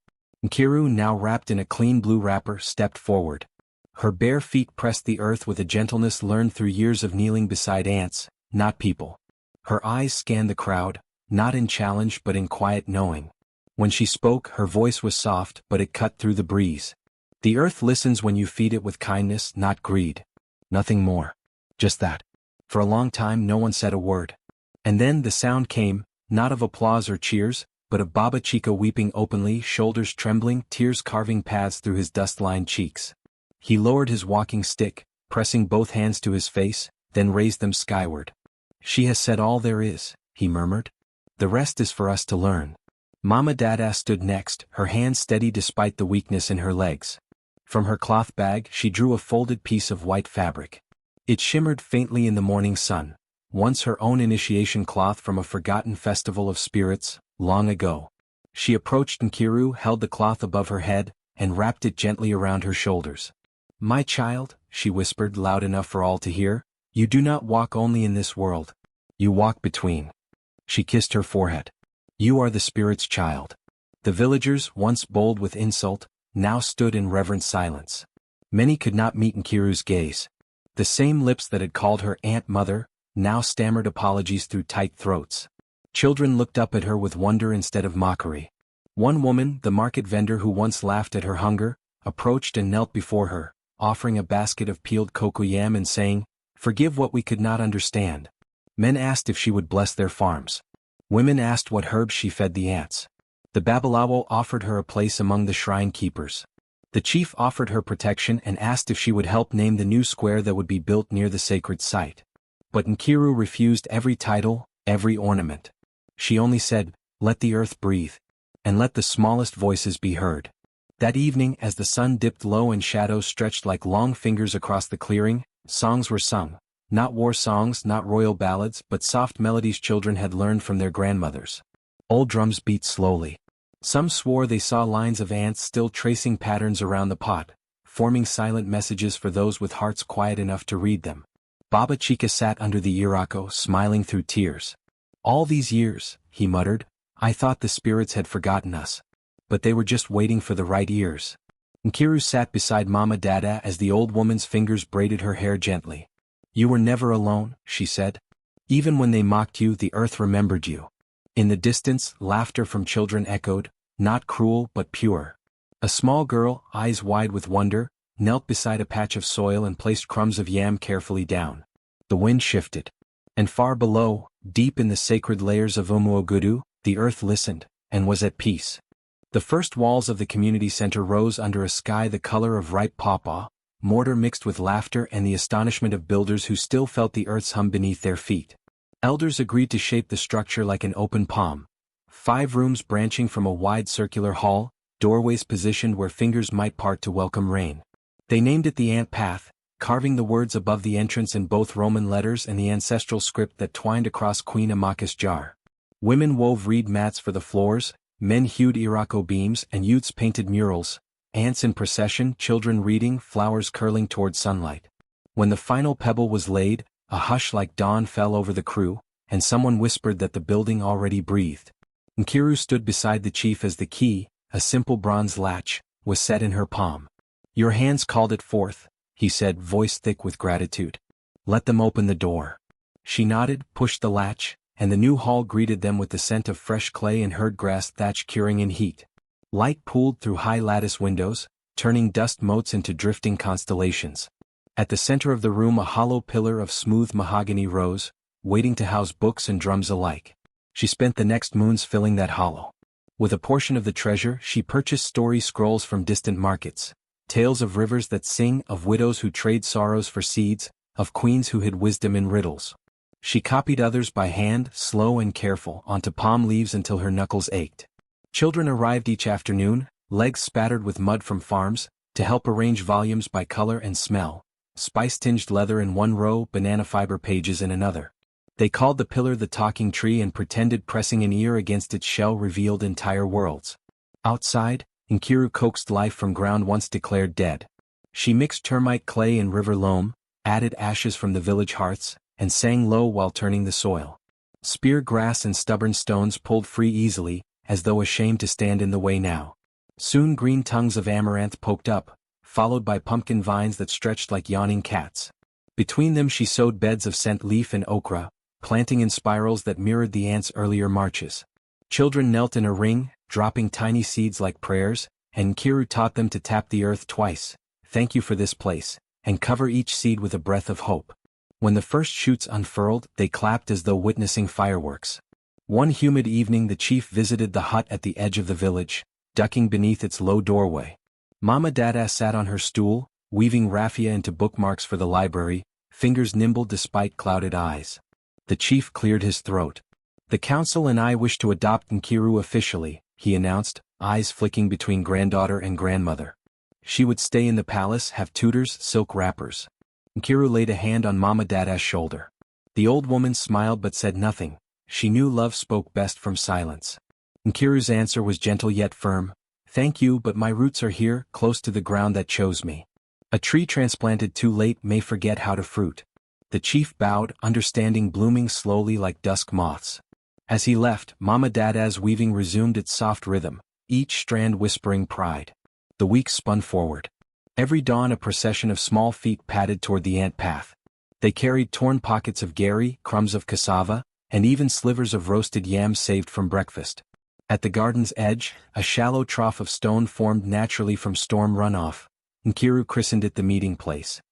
Nkiru, now wrapped in a clean blue wrapper, stepped forward. Her bare feet pressed the earth with a gentleness learned through years of kneeling beside ants, not people. Her eyes scanned the crowd, not in challenge but in quiet knowing. When she spoke, her voice was soft but it cut through the breeze. The earth listens when you feed it with kindness, not greed. Nothing more. Just that. For a long time no one said a word. And then the sound came, not of applause or cheers, but of Baba Chica weeping openly, shoulders trembling, tears carving paths through his dust-lined cheeks. He lowered his walking stick, pressing both hands to his face, then raised them skyward. She has said all there is, he murmured. The rest is for us to learn. Mama Dada stood next, her hands steady despite the weakness in her legs. From her cloth bag she drew a folded piece of white fabric. It shimmered faintly in the morning sun, once her own initiation cloth from a forgotten festival of spirits, long ago. She approached Nkiru, held the cloth above her head, and wrapped it gently around her shoulders. My child, she whispered loud enough for all to hear, you do not walk only in this world. You walk between. She kissed her forehead. You are the spirit's child. The villagers, once bold with insult, now stood in reverent silence. Many could not meet Nkiru's gaze. The same lips that had called her Aunt Mother, now stammered apologies through tight throats. Children looked up at her with wonder instead of mockery. One woman, the market vendor who once laughed at her hunger, approached and knelt before her, offering a basket of peeled cocoyam and saying, Forgive what we could not understand. Men asked if she would bless their farms. Women asked what herbs she fed the ants. The Babalawo offered her a place among the shrine keepers. The chief offered her protection and asked if she would help name the new square that would be built near the sacred site. But Nkiru refused every title, every ornament. She only said, Let the earth breathe. And let the smallest voices be heard. That evening, as the sun dipped low and shadows stretched like long fingers across the clearing, songs were sung. Not war songs, not royal ballads, but soft melodies children had learned from their grandmothers. Old drums beat slowly. Some swore they saw lines of ants still tracing patterns around the pot, forming silent messages for those with hearts quiet enough to read them. Baba Chica sat under the Irako, smiling through tears. All these years, he muttered, I thought the spirits had forgotten us. But they were just waiting for the right ears. Nkiru sat beside Mama Dada as the old woman's fingers braided her hair gently. You were never alone, she said. Even when they mocked you, the earth remembered you. In the distance, laughter from children echoed, not cruel but pure. A small girl, eyes wide with wonder, knelt beside a patch of soil and placed crumbs of yam carefully down. The wind shifted. And far below, deep in the sacred layers of Umuogudu, the earth listened, and was at peace. The first walls of the community center rose under a sky the color of ripe pawpaw, mortar mixed with laughter and the astonishment of builders who still felt the earth's hum beneath their feet. Elders agreed to shape the structure like an open palm. 5 rooms branching from a wide circular hall, doorways positioned where fingers might part to welcome rain. They named it the Ant Path, carving the words above the entrance in both Roman letters and the ancestral script that twined across Queen Amaka's jar. Women wove reed mats for the floors, men hewed Irako beams and youths painted murals, ants in procession, children reading, flowers curling toward sunlight. When the final pebble was laid, a hush like dawn fell over the crew, and someone whispered that the building already breathed. Nkiru stood beside the chief as the key, a simple bronze latch, was set in her palm. "Your hands called it forth," he said, voice thick with gratitude. "Let them open the door." She nodded, pushed the latch, and the new hall greeted them with the scent of fresh clay and herd grass thatch curing in heat. Light pooled through high lattice windows, turning dust motes into drifting constellations. At the center of the room a hollow pillar of smooth mahogany rose, waiting to house books and drums alike. She spent the next moons filling that hollow. With a portion of the treasure she purchased story scrolls from distant markets, tales of rivers that sing, of widows who trade sorrows for seeds, of queens who hid wisdom in riddles. She copied others by hand, slow and careful, onto palm leaves until her knuckles ached. Children arrived each afternoon, legs spattered with mud from farms, to help arrange volumes by color and smell, spice-tinged leather in one row, banana fiber pages in another. They called the pillar the talking tree and pretended pressing an ear against its shell revealed entire worlds. Outside, Nkiru coaxed life from ground once declared dead. She mixed termite clay and river loam, added ashes from the village hearths, and sang low while turning the soil. Spear grass and stubborn stones pulled free easily, as though ashamed to stand in the way now. Soon green tongues of amaranth poked up, followed by pumpkin vines that stretched like yawning cats. Between them she sowed beds of scent leaf and okra, planting in spirals that mirrored the ants' earlier marches. Children knelt in a ring, dropping tiny seeds like prayers, and Nkiru taught them to tap the earth twice, "Thank you for this place," and cover each seed with a breath of hope. When the first shoots unfurled, they clapped as though witnessing fireworks. One humid evening the chief visited the hut at the edge of the village, ducking beneath its low doorway. Mama Dada sat on her stool, weaving raffia into bookmarks for the library, fingers nimble despite clouded eyes. The chief cleared his throat. "The council and I wish to adopt Nkiru officially," he announced, eyes flicking between granddaughter and grandmother. She would stay in the palace, have tutors, silk wrappers. Nkiru laid a hand on Mama Dada's shoulder. The old woman smiled but said nothing. She knew love spoke best from silence. Nkiru's answer was gentle yet firm. "Thank you, but my roots are here, close to the ground that chose me. A tree transplanted too late may forget how to fruit." The chief bowed, understanding, blooming slowly like dusk moths. As he left, Mama Dada's weaving resumed its soft rhythm, each strand whispering pride. The weeks spun forward. Every dawn a procession of small feet padded toward the ant path. They carried torn pockets of gari, crumbs of cassava, and even slivers of roasted yams saved from breakfast. At the garden's edge, a shallow trough of stone formed naturally from storm runoff. Nkiru christened it the meeting place.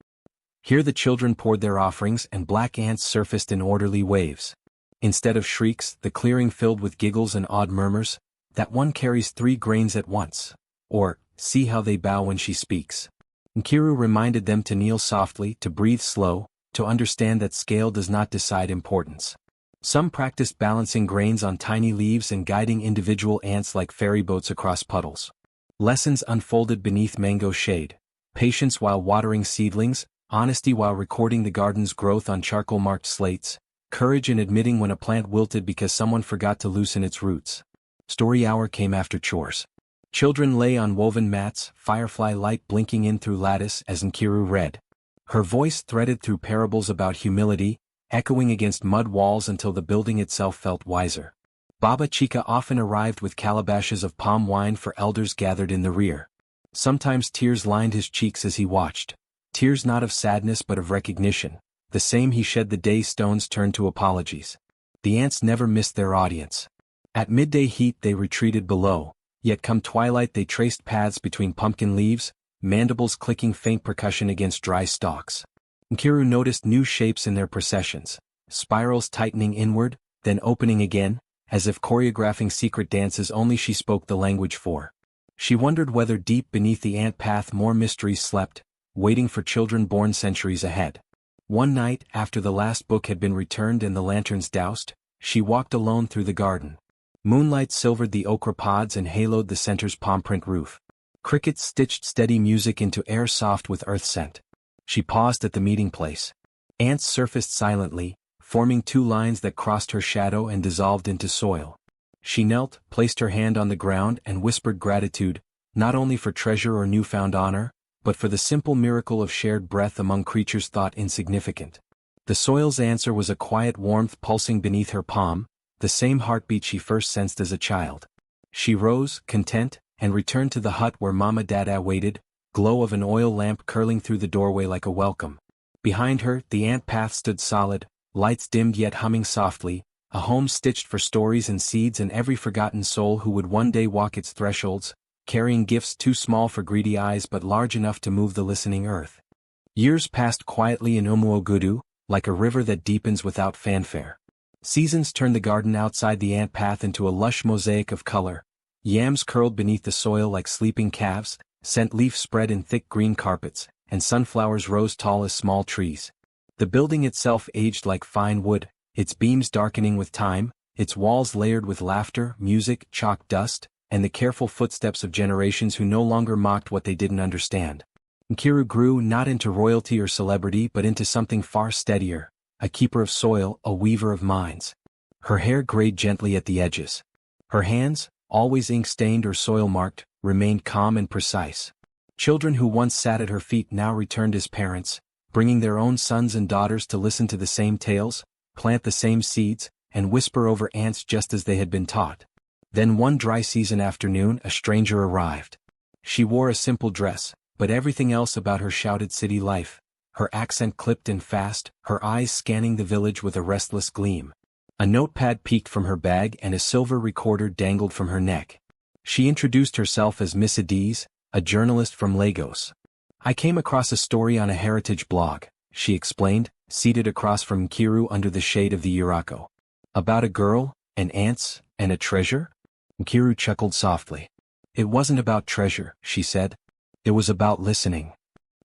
Here the children poured their offerings and black ants surfaced in orderly waves. Instead of shrieks, the clearing filled with giggles and odd murmurs. "That one carries 3 grains at once," or "See how they bow when she speaks." Nkiru reminded them to kneel softly, to breathe slow, to understand that scale does not decide importance. Some practiced balancing grains on tiny leaves and guiding individual ants like ferry boats across puddles. Lessons unfolded beneath mango shade: patience while watering seedlings, honesty while recording the garden's growth on charcoal-marked slates, courage in admitting when a plant wilted because someone forgot to loosen its roots. Story hour came after chores. Children lay on woven mats, firefly light blinking in through lattice as Nkiru read. Her voice threaded through parables about humility, echoing against mud walls until the building itself felt wiser. Baba Chika often arrived with calabashes of palm wine for elders gathered in the rear. Sometimes tears lined his cheeks as he watched. Tears not of sadness but of recognition, the same he shed the day stones turned to apologies. The ants never missed their audience. At midday heat they retreated below, yet come twilight they traced paths between pumpkin leaves, mandibles clicking faint percussion against dry stalks. Nkiru noticed new shapes in their processions, spirals tightening inward, then opening again, as if choreographing secret dances only she spoke the language for. She wondered whether deep beneath the ant path more mysteries slept, waiting for children born centuries ahead. One night, after the last book had been returned and the lanterns doused, she walked alone through the garden. Moonlight silvered the okra pods and haloed the center's palm-print roof. Crickets stitched steady music into air soft with earth scent. She paused at the meeting place. Ants surfaced silently, forming two lines that crossed her shadow and dissolved into soil. She knelt, placed her hand on the ground and whispered gratitude, not only for treasure or newfound honor, but for the simple miracle of shared breath among creatures thought insignificant. The soil's answer was a quiet warmth pulsing beneath her palm, the same heartbeat she first sensed as a child. She rose, content, and returned to the hut where Mama Dada waited, glow of an oil lamp curling through the doorway like a welcome. Behind her, the ant path stood solid, lights dimmed yet humming softly, a home stitched for stories and seeds and every forgotten soul who would one day walk its thresholds, carrying gifts too small for greedy eyes but large enough to move the listening earth. Years passed quietly in Umuogudu, like a river that deepens without fanfare. Seasons turned the garden outside the ant path into a lush mosaic of color. Yams curled beneath the soil like sleeping calves, scent leaf spread in thick green carpets, and sunflowers rose tall as small trees. The building itself aged like fine wood, its beams darkening with time, its walls layered with laughter, music, chalk dust, and the careful footsteps of generations who no longer mocked what they didn't understand. Nkiru grew not into royalty or celebrity but into something far steadier, a keeper of soil, a weaver of minds. Her hair grayed gently at the edges. Her hands, always ink-stained or soil-marked, remained calm and precise. Children who once sat at her feet now returned as parents, bringing their own sons and daughters to listen to the same tales, plant the same seeds, and whisper over ants just as they had been taught. Then one dry season afternoon a stranger arrived. She wore a simple dress, but everything else about her shouted city life, her accent clipped and fast, her eyes scanning the village with a restless gleam. A notepad peeked from her bag and a silver recorder dangled from her neck. She introduced herself as Miss Adiz, a journalist from Lagos. I came across a story on a heritage blog, she explained, seated across from Nkiru under the shade of the Irako. About a girl, and ants, and a treasure? Nkiru chuckled softly. It wasn't about treasure, she said. It was about listening.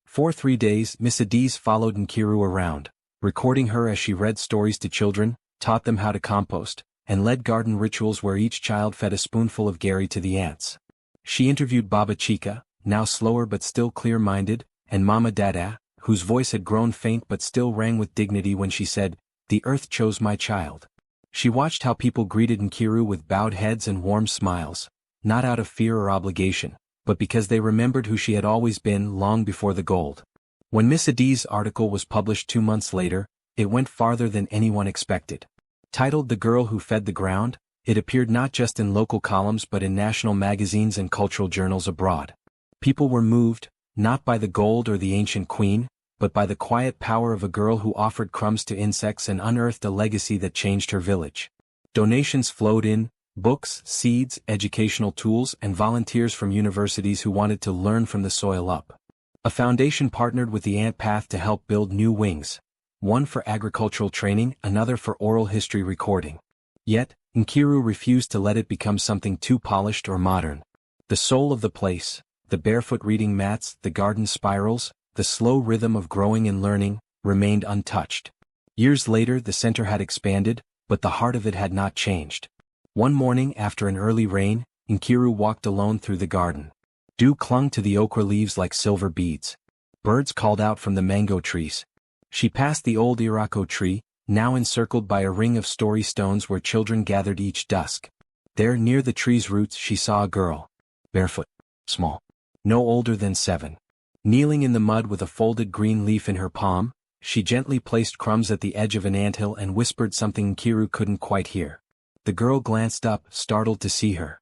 For 3 days, Miss Adiz followed Nkiru around, recording her as she read stories to children, taught them how to compost, and led garden rituals where each child fed a spoonful of gari to the ants. She interviewed Baba Chica, now slower but still clear-minded, and Mama Dada, whose voice had grown faint but still rang with dignity when she said, "The earth chose my child." She watched how people greeted Nkiru with bowed heads and warm smiles, not out of fear or obligation, but because they remembered who she had always been long before the gold. When Miss Adiz's article was published 2 months later, it went farther than anyone expected. Titled "The Girl Who Fed the Ground," it appeared not just in local columns but in national magazines and cultural journals abroad. People were moved, not by the gold or the ancient queen, but by the quiet power of a girl who offered crumbs to insects and unearthed a legacy that changed her village. Donations flowed in, books, seeds, educational tools, and volunteers from universities who wanted to learn from the soil up. A foundation partnered with the Ant Path to help build new wings, one for agricultural training, another for oral history recording. Yet, Nkiru refused to let it become something too polished or modern. The soul of the place, the barefoot reading mats, the garden spirals, the slow rhythm of growing and learning, remained untouched. Years later the center had expanded, but the heart of it had not changed. One morning after an early rain, Nkiru walked alone through the garden. Dew clung to the okra leaves like silver beads. Birds called out from the mango trees. She passed the old Irako tree, now encircled by a ring of story stones where children gathered each dusk. There near the tree's roots she saw a girl. Barefoot. Small. No older than 7. Kneeling in the mud with a folded green leaf in her palm, she gently placed crumbs at the edge of an anthill and whispered something Nkiru couldn't quite hear. The girl glanced up, startled to see her.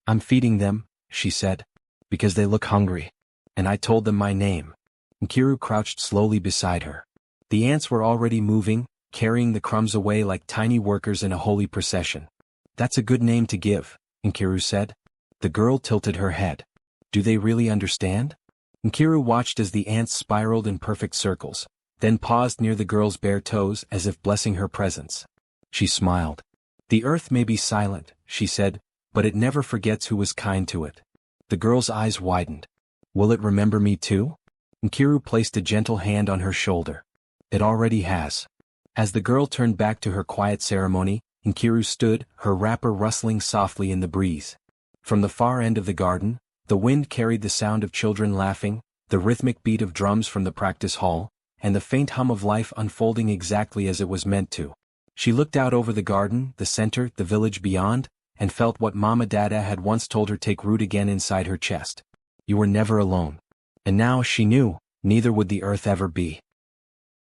I'm feeding them, she said, because they look hungry. And I told them my name. Nkiru crouched slowly beside her. The ants were already moving, carrying the crumbs away like tiny workers in a holy procession. That's a good name to give, Nkiru said. The girl tilted her head. Do they really understand? Nkiru watched as the ants spiraled in perfect circles, then paused near the girl's bare toes as if blessing her presence. She smiled. The earth may be silent, she said, but it never forgets who was kind to it. The girl's eyes widened. Will it remember me too? Nkiru placed a gentle hand on her shoulder. It already has. As the girl turned back to her quiet ceremony, Nkiru stood, her wrapper rustling softly in the breeze. From the far end of the garden, the wind carried the sound of children laughing, the rhythmic beat of drums from the practice hall, and the faint hum of life unfolding exactly as it was meant to. She looked out over the garden, the center, the village beyond, and felt what Mama Dada had once told her take root again inside her chest. You were never alone. And now, she knew, neither would the earth ever be.